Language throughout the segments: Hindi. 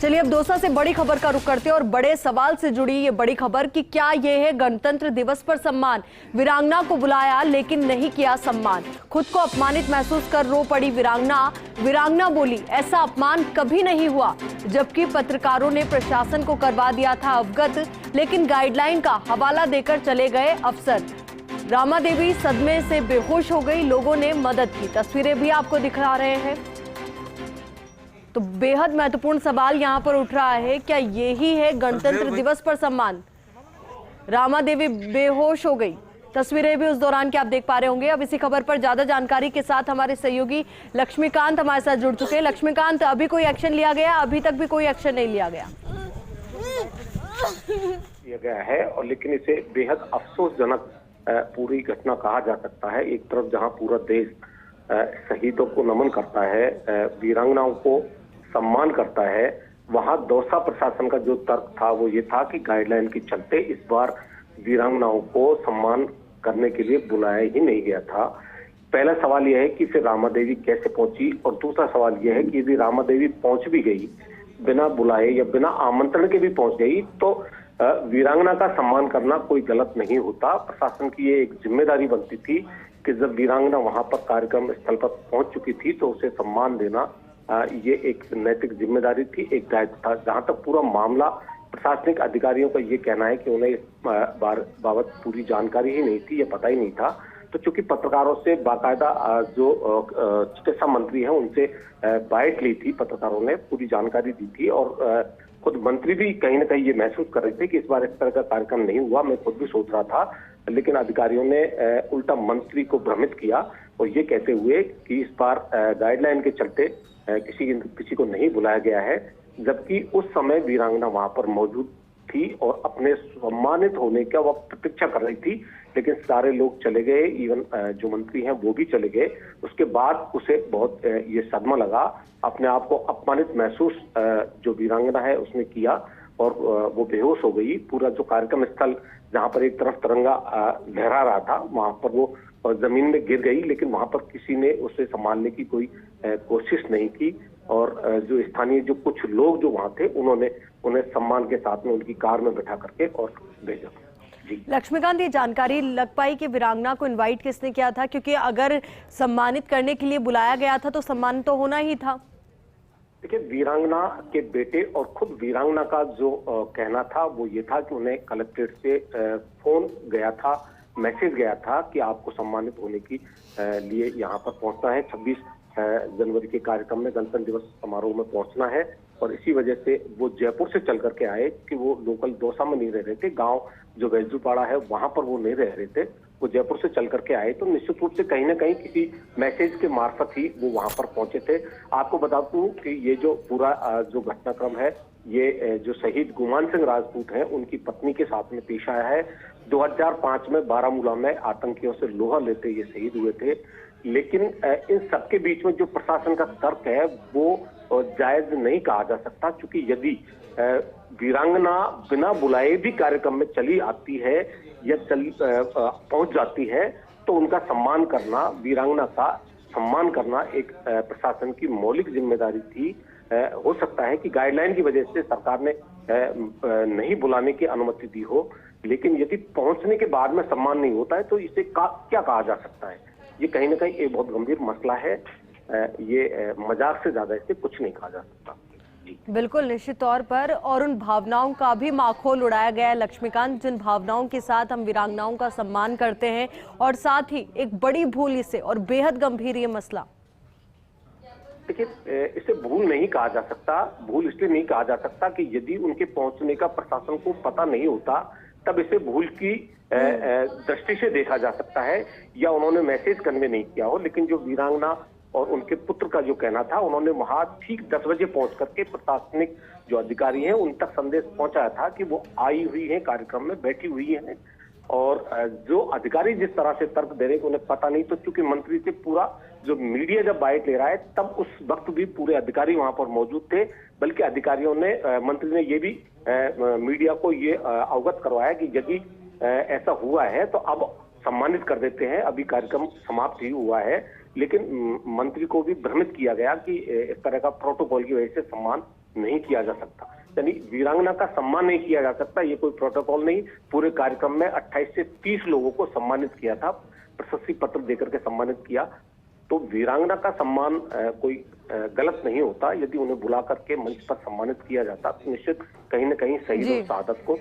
चलिए अब दौसा से बड़ी खबर का रुख करते हैं और बड़े सवाल से जुड़ी ये बड़ी खबर कि क्या ये है गणतंत्र दिवस पर सम्मान। वीरांगना को बुलाया लेकिन नहीं किया सम्मान। खुद को अपमानित महसूस कर रो पड़ी वीरांगना बोली ऐसा अपमान कभी नहीं हुआ, जबकि पत्रकारों ने प्रशासन को करवा दिया था अवगत, लेकिन गाइडलाइन का हवाला देकर चले गए अफसर। रामा देवी सदमे से बेहोश हो गई, लोगों ने मदद की। तस्वीरें भी आपको दिखा रहे हैं। तो बेहद महत्वपूर्ण सवाल यहां पर उठ रहा है, क्या यही है गणतंत्र दिवस पर सम्मान। रामा देवी बेहोश हो गई, तस्वीरें भी उस दौरान के आप देख पा रहे होंगे। अब इसी खबर पर ज्यादा जानकारी के साथ हमारे सहयोगी लक्ष्मीकांत हमारे साथ जुड़ चुके हैं। लक्ष्मीकांत, अभी कोई एक्शन लिया गया? अभी तक भी कोई एक्शन नहीं लिया गया है, और लेकिन इसे बेहद अफसोसजनक पूरी घटना कहा जा सकता है। एक तरफ जहां पूरा देश शहीदों को नमन करता है, वीरांगनाओं को सम्मान करता है, वहां दौसा प्रशासन का जो तर्क था वो ये था कि गाइडलाइन के चलते इस बार वीरांगनाओं को सम्मान करने के लिए बुलाया ही नहीं गया था। पहला सवाल यह है कि फिर रामा देवी कैसे पहुंची, और दूसरा सवाल यह है कि यदि रामा देवी पहुंच भी गई बिना बुलाए या बिना आमंत्रण के भी पहुंच गई तो वीरांगना का सम्मान करना कोई गलत नहीं होता। प्रशासन की ये एक जिम्मेदारी बनती थी कि जब वीरांगना वहां पर कार्यक्रम स्थल पर पहुंच चुकी थी तो उसे सम्मान देना ये एक नैतिक जिम्मेदारी थी, एक दायित्व था। जहां तक पूरा मामला, प्रशासनिक अधिकारियों का ये कहना है कि उन्हें इस बाबत पूरी जानकारी ही नहीं थी, ये पता ही नहीं था। तो चूंकि पत्रकारों से बाकायदा जो चिकित्सा मंत्री हैं उनसे बाइट ली थी, पत्रकारों ने पूरी जानकारी दी थी, और खुद मंत्री भी कहीं ना कहीं ये महसूस कर रहे थे कि इस बार इस तरह का कार्यक्रम नहीं हुआ। मैं खुद भी सोच रहा था, लेकिन अधिकारियों ने उल्टा मंत्री को भ्रमित किया और ये कहते हुए कि इस बार गाइडलाइन के चलते किसी को नहीं बुलाया गया है, जबकि उस समय वीरांगना वहां पर मौजूद थी और अपने सम्मानित होने का वह प्रतीक्षा कर रही थी। लेकिन सारे लोग चले गए, इवन जो मंत्री हैं वो भी चले गए। उसके बाद उसे बहुत ये सदमा लगा, अपने आप को अपमानित महसूस जो वीरांगना है उसने किया और वो बेहोश हो गई। पूरा जो कार्यक्रम स्थल जहां पर एक तरफ तिरंगा लहरा रहा था वहां पर वो जमीन में गिर गई, लेकिन वहां पर किसी ने उसे संभालने की कोई कोशिश नहीं की। और जो स्थानीय जो कुछ लोग जो वहां थे उन्होंने उन्हें सम्मान के साथ में उनकी कार में बैठा करके और भेजा। लक्ष्मीकांत, ये जानकारी लग पाई कि वीरांगना को इनवाइट किसने किया था? क्योंकि अगर सम्मानित करने के लिए बुलाया गया था तो सम्मान तो होना ही था। देखिए, वीरांगना के बेटे और खुद वीरांगना का जो कहना था वो ये था कि उन्हें कलेक्ट्रेट से फोन गया था, मैसेज गया था कि आपको सम्मानित होने की लिए यहाँ पर पहुंचना है। 26 जनवरी के कार्यक्रम में, गणतंत्र दिवस समारोह में पहुंचना है, और इसी वजह से वो जयपुर से चल करके आए कि वो लोकल दौसा में नहीं रह रहे थे। गांव जो वैजूपाड़ा है वहां पर वो नहीं रह रहे थे, वो जयपुर से चल करके आए। तो निश्चित रूप से कहीं ना कहीं किसी मैसेज के मार्फत ही वो वहां पर पहुंचे थे। आपको बता दूं कि ये जो पूरा जो घटनाक्रम है, ये जो शहीद गुमान सिंह राजपूत हैं उनकी पत्नी के साथ में पेश आया है। 2005 में बारामूला में आतंकियों से लोहा लेते ये शहीद हुए थे। लेकिन इन सबके बीच में जो प्रशासन का तर्क है वो जायज नहीं कहा जा सकता, क्योंकि यदि वीरांगना बिना बुलाए भी कार्यक्रम में चली आती है या पहुंच जाती है तो उनका सम्मान करना, वीरांगना का सम्मान करना एक प्रशासन की मौलिक जिम्मेदारी थी। हो सकता है कि गाइडलाइन की वजह से सरकार ने नहीं बुलाने की अनुमति दी हो, लेकिन यदि पहुंचने के बाद में सम्मान नहीं होता है तो इसे क्या कहा जा सकता है? ये कहीं ना कहीं एक बहुत गंभीर मसला है। ये मजाक से ज्यादा इसे कुछ नहीं कहा जा सकता। बिल्कुल, निश्चित तौर पर। और उन भावनाओं का भी माखोल उड़ाया गया है लक्ष्मीकांत, जिन भावनाओं के साथ हम वीरांगनाओं का सम्मान करते हैं, और साथ ही एक बड़ी भूल इसे, और बेहद गंभीर ये मसला। देखिए, इसे भूल नहीं कहा जा सकता। भूल इसलिए नहीं कहा जा सकता कि यदि उनके पहुंचने का प्रशासन को पता नहीं होता तब इसे भूल की दृष्टि से देखा जा सकता है, या उन्होंने मैसेज कन्वे नहीं किया हो। लेकिन जो वीरांगना और उनके पुत्र का जो कहना था, उन्होंने वहां ठीक 10 बजे पहुंच करके प्रशासनिक जो अधिकारी हैं उन तक संदेश पहुंचाया था कि वो आई हुई है, कार्यक्रम में बैठी हुई है। और जो अधिकारी जिस तरह से तर्क दे रहे हैं उन्हें पता नहीं, तो चूंकि मंत्री से पूरा जो मीडिया जब बाइट ले रहा है तब उस वक्त भी पूरे अधिकारी वहां पर मौजूद थे। बल्कि अधिकारियों ने, मंत्री ने ये भी मीडिया को ये अवगत करवाया कि यदि ऐसा हुआ है तो अब सम्मानित कर देते हैं, अभी कार्यक्रम समाप्त ही हुआ है। लेकिन मंत्री को भी भ्रमित किया गया कि इस तरह का प्रोटोकॉल की वजह से सम्मान नहीं किया जा सकता, यानी वीरांगना का सम्मान नहीं किया जा सकता, ये कोई प्रोटोकॉल नहीं। पूरे कार्यक्रम में 28 से 30 लोगों को सम्मानित किया था, प्रशस्ति पत्र देकर के सम्मानित किया। तो वीरांगना का सम्मान कोई गलत नहीं होता। यदि उन्हें बुला करके मंच पर सम्मानित किया जाता तो निश्चित कहीं न कहीं शहीद और शहादत को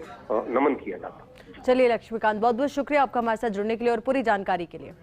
नमन किया जाता। चलिए लक्ष्मीकांत, बहुत बहुत शुक्रिया आपका हमारे साथ जुड़ने के लिए और पूरी जानकारी के लिए।